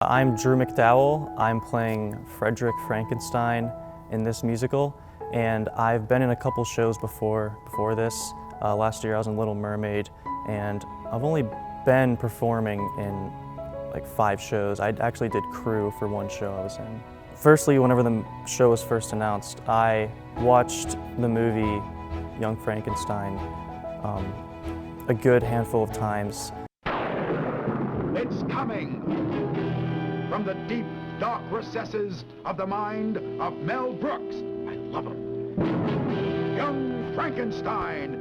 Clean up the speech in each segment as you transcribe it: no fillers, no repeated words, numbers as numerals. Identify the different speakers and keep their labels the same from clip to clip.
Speaker 1: I'm Drew McDowell. I'm playing Frederick Frankenstein in this musical, and I've been in a couple shows before this. Last year I was in Little Mermaid, and I've only been performing in like 5 shows. I actually did crew for one show I was in. Firstly, whenever the show was first announced, I watched the movie Young Frankenstein a good handful of times.
Speaker 2: It's coming! From the deep, dark recesses of the mind of Mel Brooks. I love him. Young Frankenstein.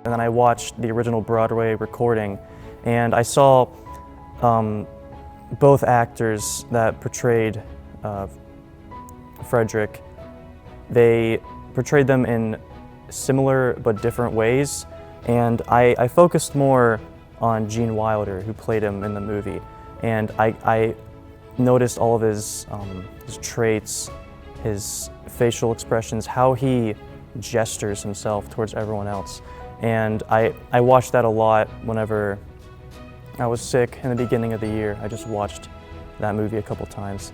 Speaker 1: And then I watched the original Broadway recording, and I saw both actors that portrayed Frederick. They portrayed them in similar but different ways, and I focused more on Gene Wilder, who played him in the movie, and I noticed all of his traits, his facial expressions, how he gestures himself towards everyone else. And I watched that a lot whenever I was sick in the beginning of the year. I just watched that movie a couple times.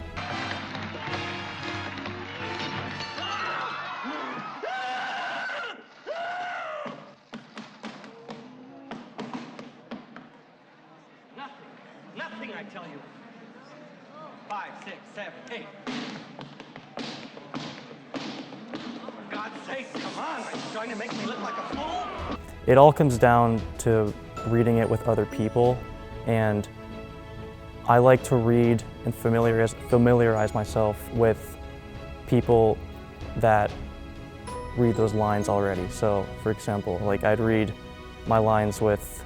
Speaker 3: Nothing, I tell you. 5, 6, 7, 8. For God's sake, come on. Are you trying to make me look like a fool?
Speaker 1: It all comes down to reading it with other people, and I like to read and familiarize myself with people that read those lines already. So, for example, like I'd read my lines with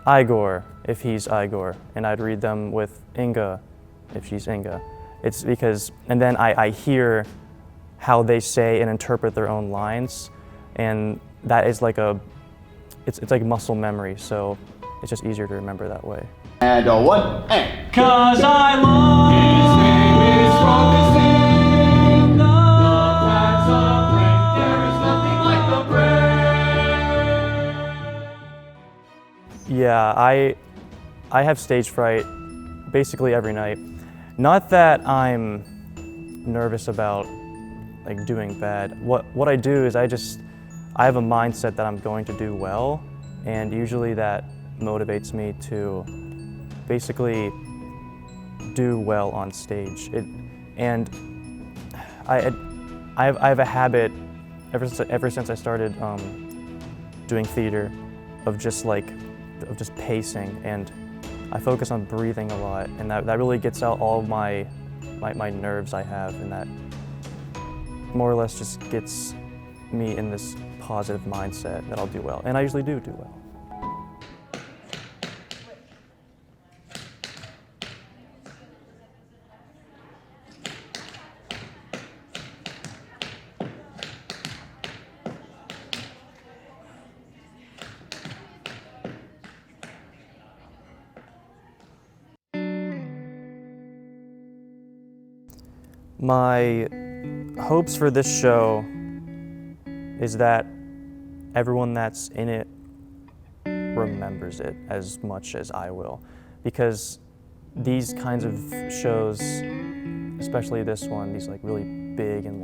Speaker 1: Igor if he's Igor, and I'd read them with Inga if she's Inga. It's because, and then I hear how they say and interpret their own lines, and that is like it's like muscle memory, so it's just easier to remember that way.
Speaker 4: And a 1, and.
Speaker 3: 'Cause I love his name is Frankenstein. The facts are frank, there is nothing like the brain.
Speaker 1: Yeah, I have stage fright basically every night. Not that I'm nervous about like doing bad. What I do is I have a mindset that I'm going to do well, and usually that motivates me to basically do well on stage. And I have a habit ever since I started doing theater of just pacing, and I focus on breathing a lot, and that really gets out all of my nerves I have, and that more or less just gets me in this positive mindset that I'll do well, and I usually do well. My hopes for this show is that everyone that's in it remembers it as much as I will, because these kinds of shows, especially this one, these like really big and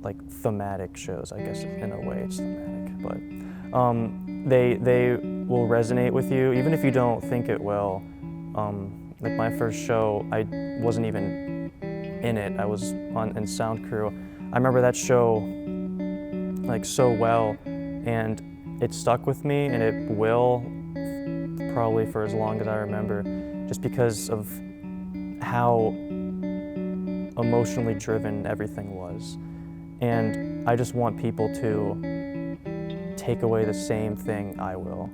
Speaker 1: like thematic shows, I guess in a way it's thematic, but they will resonate with you even if you don't think it will. Like my first show, I wasn't even in it. I was in sound crew. I remember that show like so well, and it stuck with me, and it will probably for as long as I remember, just because of how emotionally driven everything was. And I just want people to take away the same thing I will.